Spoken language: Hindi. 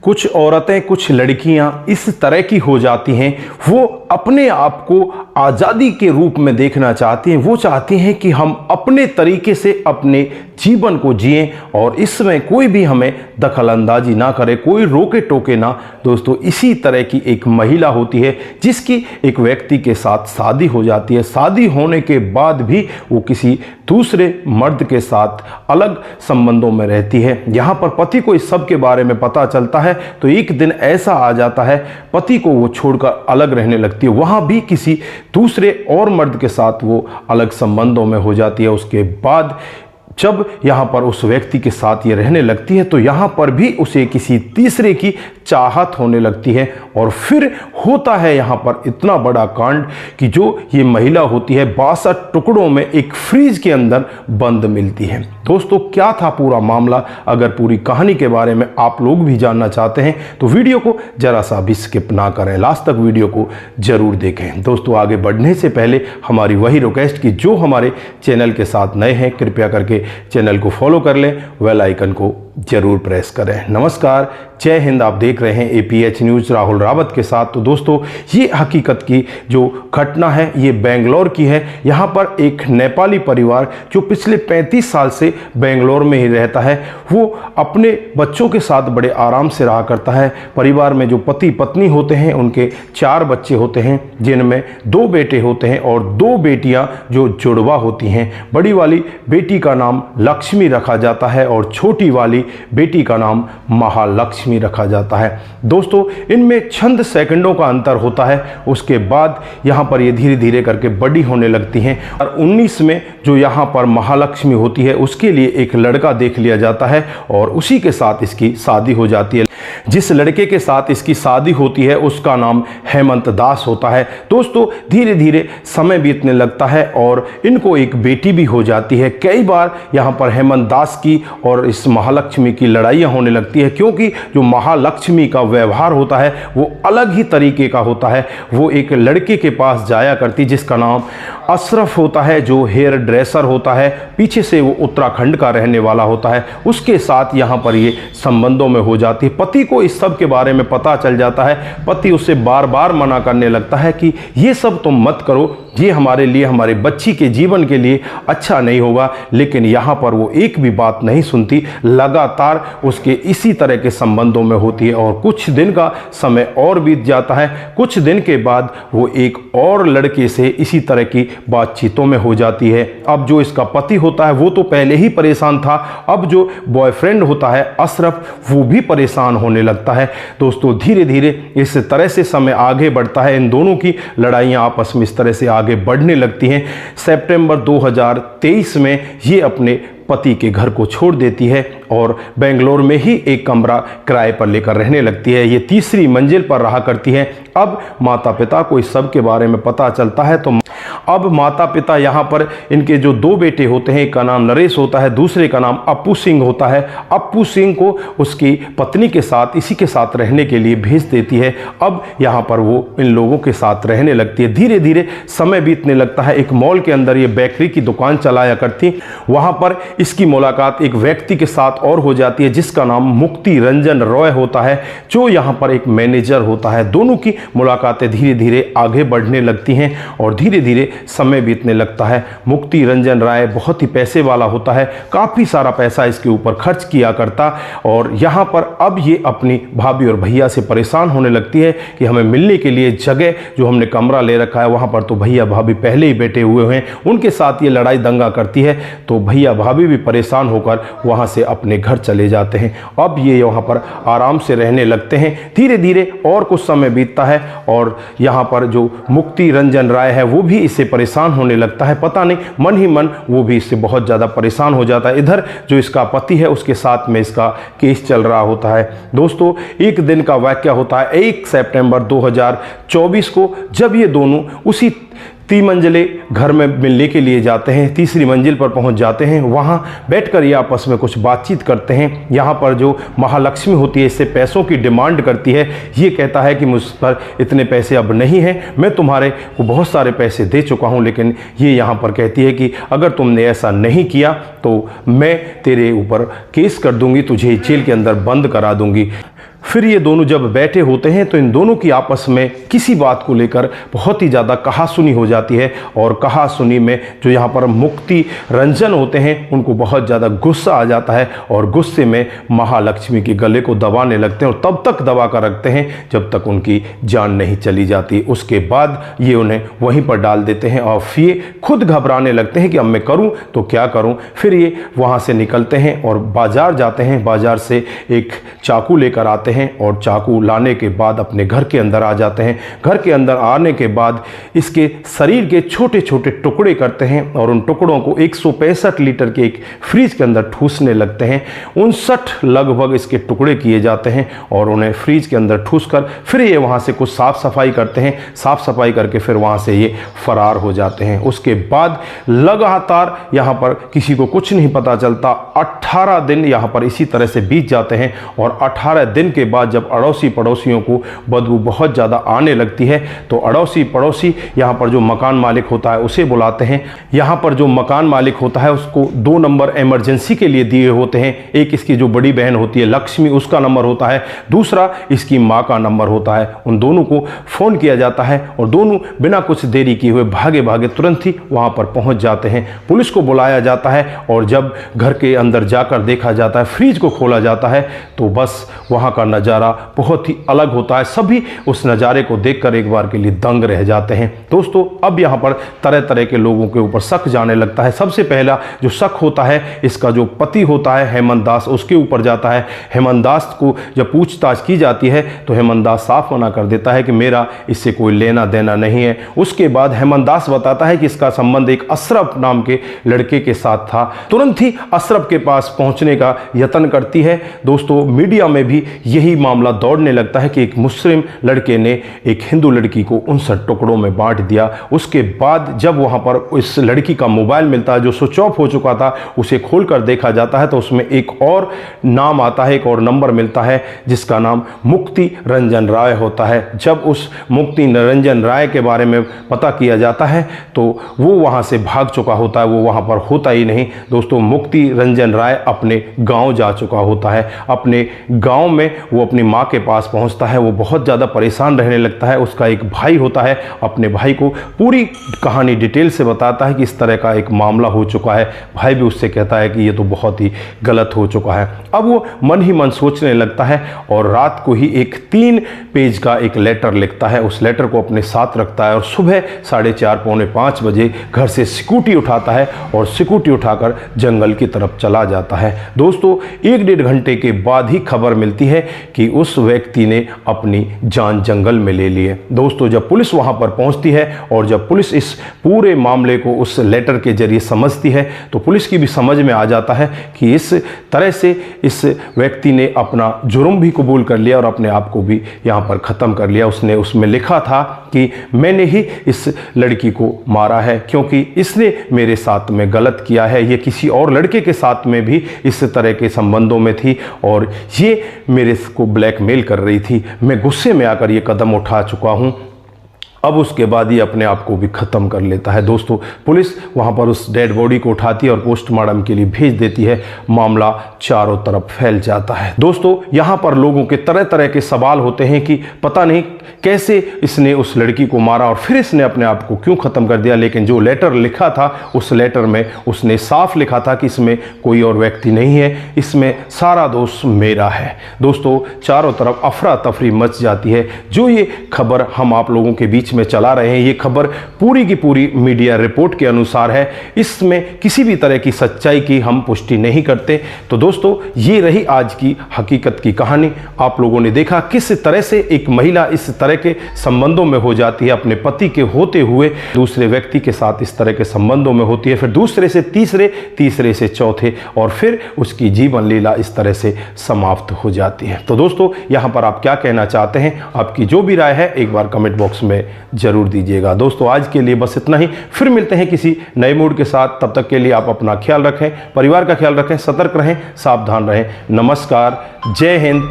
कुछ औरतें, कुछ लड़कियां इस तरह की हो जाती हैं, वो अपने आप को आज़ादी के रूप में देखना चाहती हैं। वो चाहती हैं कि हम अपने तरीके से अपने जीवन को जिएं और इसमें कोई भी हमें दखल अंदाजी ना करे, कोई रोके टोके ना। दोस्तों, इसी तरह की एक महिला होती है जिसकी एक व्यक्ति के साथ शादी हो जाती है। शादी होने के बाद भी वो किसी दूसरे मर्द के साथ अलग संबंधों में रहती है। यहाँ पर पति को इस सब के बारे में पता चलता है तो एक दिन ऐसा आ जाता है, पति को वो छोड़कर अलग रहने लगती है। वहाँ भी किसी दूसरे और मर्द के साथ वो अलग संबंधों में हो जाती है। उसके बाद जब यहाँ पर उस व्यक्ति के साथ ये रहने लगती है तो यहाँ पर भी उसे किसी तीसरे की चाहत होने लगती है। और फिर होता है यहाँ पर इतना बड़ा कांड कि जो ये महिला होती है 62 टुकड़ों में एक फ्रीज के अंदर बंद मिलती है। दोस्तों, क्या था पूरा मामला? अगर पूरी कहानी के बारे में आप लोग भी जानना चाहते हैं तो वीडियो को जरा सा भी स्किप ना करें, लास्ट तक वीडियो को जरूर देखें। दोस्तों, आगे बढ़ने से पहले हमारी वही रिक्वेस्ट कि जो हमारे चैनल के साथ नए हैं कृपया करके चैनल को फॉलो कर लें, बेल आइकन को जरूर प्रेस करें। नमस्कार, जय हिंद। आप देख रहे हैं APH न्यूज़ राहुल रावत के साथ। तो दोस्तों, ये हकीकत की जो घटना है ये बेंगलोर की है। यहाँ पर एक नेपाली परिवार जो पिछले 35 साल से बेंगलोर में ही रहता है, वो अपने बच्चों के साथ बड़े आराम से रहा करता है। परिवार में जो पति पत्नी होते हैं उनके 4 बच्चे होते हैं, जिनमें 2 बेटे होते हैं और 2 बेटियां जो जुड़वा होती हैं। बड़ी वाली बेटी का नाम लक्ष्मी रखा जाता है और छोटी वाली बेटी का नाम महालक्ष्मी रखा जाता है। दोस्तों, इनमें चंद सेकंडों का अंतर होता है। उसके बाद यहाँ पर ये धीरे धीरे करके बड़ी होने लगती हैं और 19 में जो यहाँ पर महालक्ष्मी होती है उसके लिए एक लड़का देख लिया जाता है और उसी के साथ इसकी शादी हो जाती है। जिस लड़के के साथ इसकी शादी होती है उसका नाम हेमंत दास होता है। दोस्तों, धीरे धीरे समय बीतने लगता है और इनको एक बेटी भी हो जाती है। कई बार यहाँ पर हेमंत दास की और इस महालक्ष्मी की लड़ाइयाँ होने लगती है, क्योंकि जो महालक्ष्मी का व्यवहार होता है वो अलग ही तरीके का होता है। वो एक लड़के के पास जाया करती जिसका नाम अशरफ होता है, जो हेयर ड्रेसर होता है, पीछे से वो उत्तराखंड का रहने वाला होता है। उसके साथ यहाँ पर ये संबंधों में हो जाती है। पति को इस सब के बारे में पता चल जाता है। पति उससे बार बार मना करने लगता है कि ये सब तुम मत करो, ये हमारे लिए, हमारे बच्ची के जीवन के लिए अच्छा नहीं होगा। लेकिन यहाँ पर वो एक भी बात नहीं सुनती, लगातार उसके इसी तरह के संबंधों में होती है। और कुछ दिन का समय और बीत जाता है। कुछ दिन के बाद वो एक और लड़के से इसी तरह की बातचीतों में हो जाती है। अब जो इसका पति होता है वो तो पहले ही परेशान था, अब जो बॉयफ्रेंड होता है अशरफ, वो भी परेशान होने लगता है। दोस्तों, धीरे धीरे इस तरह से समय आगे बढ़ता है। इन दोनों की लड़ाइयाँ आपस में इस तरह से आगे बढ़ने लगती हैं। सितंबर 2023 में ये अपने पति के घर को छोड़ देती है और बेंगलोर में ही एक कमरा किराए पर लेकर रहने लगती है। ये 3री मंजिल पर रहा करती है। अब माता पिता को इस सब के बारे में पता चलता है तो अब माता पिता यहाँ पर इनके जो 2 बेटे होते हैं, एक का नाम नरेश होता है, दूसरे का नाम अप्पू सिंह होता है। अप्पू सिंह को उसकी पत्नी के साथ, इसी के साथ रहने के लिए भेज देती है। अब यहाँ पर वो इन लोगों के साथ रहने लगती है। धीरे धीरे समय बीतने लगता है। एक मॉल के अंदर ये बेकरी की दुकान चलाया करती। वहाँ पर इसकी मुलाकात एक व्यक्ति के साथ और हो जाती है जिसका नाम मुक्ति रंजन रॉय होता है, जो यहाँ पर एक मैनेजर होता है। दोनों की मुलाकातें धीरे धीरे आगे बढ़ने लगती हैं और धीरे धीरे समय बीतने लगता है। मुक्ति रंजन राय बहुत ही पैसे वाला होता है, काफ़ी सारा पैसा इसके ऊपर खर्च किया करता। और यहाँ पर अब ये अपनी भाभी और भैया से परेशान होने लगती है कि हमें मिलने के लिए जगह, जो हमने कमरा ले रखा है वहाँ पर तो भैया भाभी पहले ही बैठे हुए हैं, उनके साथ ये लड़ाई दंगा करती है। तो भैया भाभी भी परेशान होकर वहाँ से अपने घर चले जाते हैं। अब ये यहाँ पर आराम से रहने लगते हैं। धीरे धीरे और कुछ समय बीतता है और यहाँ पर जो मुक्ति रंजन राय है वो भी इससे परेशान होने लगता है। पता नहीं मन ही मन वो भी इससे बहुत ज़्यादा परेशान हो जाता है। इधर जो इसका पति है उसके साथ में इसका केस चल रहा होता है। दोस्तों, एक दिन का वाकया होता है 1 सितंबर 2024 को, जब ये दोनों उसी 3 मंजिले घर में मिलने के लिए जाते हैं। 3री मंजिल पर पहुंच जाते हैं। वहां बैठकर ये आपस में कुछ बातचीत करते हैं। यहां पर जो महालक्ष्मी होती है इससे पैसों की डिमांड करती है। ये कहता है कि मुझ पर इतने पैसे अब नहीं हैं, मैं तुम्हारे को बहुत सारे पैसे दे चुका हूं। लेकिन ये यहां पर कहती है कि अगर तुमने ऐसा नहीं किया तो मैं तेरे ऊपर केस कर दूंगी, तुझे जेल के अंदर बंद करा दूंगी। फिर ये दोनों जब बैठे होते हैं तो इन दोनों की आपस में किसी बात को लेकर बहुत ही ज़्यादा कहासुनी हो जाती है, और कहासुनी में जो यहाँ पर मुक्ति रंजन होते हैं उनको बहुत ज़्यादा गुस्सा आ जाता है, और गुस्से में महालक्ष्मी के गले को दबाने लगते हैं और तब तक दबा कर रखते हैं जब तक उनकी जान नहीं चली जाती। उसके बाद ये उन्हें वहीं पर डाल देते हैं और फिर ये खुद घबराने लगते हैं कि अब मैं करूं तो क्या करूं। फिर ये वहां से निकलते हैं और बाजार जाते हैं, बाजार से एक चाकू लेकर आते हैं और चाकू लाने के बाद अपने घर के अंदर आ जाते हैं। घर के अंदर आने के बाद इसके शरीर के छोटे छोटे टुकड़े करते हैं और उन टुकड़ों को 165 लीटर के एक फ्रिज के अंदर ठूसने लगते हैं। 59 लगभग इसके टुकड़े किए जाते हैं और उन्हें फ्रिज के अंदर ठूस कर फिर ये वहाँ से कुछ साफ़ सफाई करते हैं। साफ़ सफाई करके फिर वहाँ से ये फरार हो जाते हैं। उसके बाद लगातार यहाँ पर किसी को कुछ नहीं पता चलता। 18 दिन यहाँ पर इसी तरह से बीत जाते हैं और 18 दिन के बाद जब अड़ोसी पड़ोसियों को बदबू बहुत ज़्यादा आने लगती है तो अड़ोसी पड़ोसी यहाँ पर जो मकान मालिक होता है उसे बुलाते हैं। यहाँ पर जो मकान मालिक होता है उसको 2 नंबर इमरजेंसी के लिए दिए होते हैं। एक इसकी जो बड़ी बहन होती है लक्ष्मी, उसका नंबर होता है, दूसरा इसकी माँ का नंबर होता है। उन दोनों को फ़ोन किया जाता है और दोनों बिना कुछ देरी किए हुए भागे भागे तुरंत ही वहाँ पर पहुँच जाते हैं। पुलिस को बुलाया जाता है और जब घर के अंदर जाकर देखा जाता है, फ्रिज को खोला जाता है, तो बस वहाँ का नज़ारा बहुत ही अलग होता है। सभी उस नज़ारे को देखकर एक बार के लिए दंग रह जाते हैं। दोस्तों अब यहाँ पर तरह तरह के लोगों के ऊपर शक जाने लगता है। सबसे पहला जो शक होता है इसका जो पति होता है हेमंत दास, उसके ऊपर जाता है। हेमंत दास को जब पूछताछ की जाती है तो हेमंत दास साफ मना कर देता है कि मेरा इससे कोई लेना देना नहीं है। उसके बाद हेमंत दास बताता है कि इसका संबंध एक अशरफ नाम के लड़के के साथ था। तुरंत ही अशरफ के पास पहुंचने का यत्न करती है। दोस्तों मीडिया में भी यही मामला दौड़ने लगता है कि एक मुस्लिम लड़के ने एक हिंदू लड़की को 59 टुकड़ों में बांट दिया। उसके बाद जब वहां पर इस लड़की का मोबाइल मिलता है जो स्विच ऑफ हो चुका था, उसे खोलकर देखा जाता है तो उसमें एक और नाम आता है, एक और नंबर मिलता है जिसका नाम मुक्ति रंजन राय होता है। जब उस मुक्ति रंजन राय के बारे में पता किया जाता है तो वो वहां से भाग चुका होता है, वो वहां पर होता ही नहीं। दोस्तों मुक्ति रंजन राय अपने गांव जा चुका होता है। अपने गांव में वो अपनी माँ के पास पहुंचता है। वो बहुत ज़्यादा परेशान रहने लगता है। उसका एक भाई होता है, अपने भाई को पूरी कहानी डिटेल से बताता है कि इस तरह का एक मामला हो चुका है। भाई भी उससे कहता है कि ये तो बहुत ही गलत हो चुका है। अब वो मन ही मन सोचने लगता है और रात को ही एक 3 पेज का एक लेटर लिखता है। उस लेटर को अपने साथ रखता है और सुबह 4:30 पौने 5 बजे घर से स्कूटी उठाता है और स्कूटी उठाकर जंगल की तरफ चला जाता है। दोस्तों 1-1.5 घंटे के बाद ही खबर मिलती है कि उस व्यक्ति ने अपनी जान जंगल में ले ली है। दोस्तों जब पुलिस वहां पर पहुंचती है और जब पुलिस इस पूरे मामले को उस लेटर के जरिए समझती है तो पुलिस की भी समझ में आ जाता है कि इस तरह से इस व्यक्ति ने अपना जुर्म भी कबूल कर लिया और अपने आप को भी यहाँ पर ख़त्म कर लिया। उसने उसमें लिखा था कि मैंने ही इस लड़की को मारा है क्योंकि इसने मेरे साथ में गलत किया है। ये किसी और लड़के के साथ में भी इस तरह के संबंधों में थी और ये मेरे को ब्लैकमेल कर रही थी। मैं गुस्से में आकर ये कदम उठा चुका हूँ। अब उसके बाद ही अपने आप को भी ख़त्म कर लेता है। दोस्तों पुलिस वहाँ पर उस डेड बॉडी को उठाती है और पोस्टमार्टम के लिए भेज देती है। मामला चारों तरफ फैल जाता है। दोस्तों यहाँ पर लोगों के तरह तरह के सवाल होते हैं कि पता नहीं कैसे इसने उस लड़की को मारा और फिर इसने अपने आप को क्यों ख़त्म कर दिया। लेकिन जो लेटर लिखा था उस लेटर में उसने साफ लिखा था कि इसमें कोई और व्यक्ति नहीं है, इसमें सारा दोष मेरा है। दोस्तों चारों तरफ अफरा तफरी मच जाती है। जो ये खबर हम आप लोगों के बीच में चला रहे हैं, ये खबर पूरी की पूरी मीडिया रिपोर्ट के अनुसार है। इसमें किसी भी तरह की सच्चाई की हम पुष्टि नहीं करते। तो दोस्तों ये रही आज की हकीकत की कहानी। आप लोगों ने देखा किस तरह से एक महिला इस तरह के संबंधों में हो जाती है, अपने पति के होते हुए दूसरे व्यक्ति के साथ इस तरह के संबंधों में होती है, फिर दूसरे से तीसरे, तीसरे से चौथे और फिर उसकी जीवन लीला इस तरह से समाप्त हो जाती है। तो दोस्तों यहाँ पर आप क्या कहना चाहते हैं, आपकी जो भी राय है एक बार कमेंट बॉक्स में जरूर दीजिएगा। दोस्तों आज के लिए बस इतना ही, फिर मिलते हैं किसी नए मूड के साथ। तब तक के लिए आप अपना ख्याल रखें, परिवार का ख्याल रखें, सतर्क रहें, सावधान रहें। नमस्कार, जय हिंद,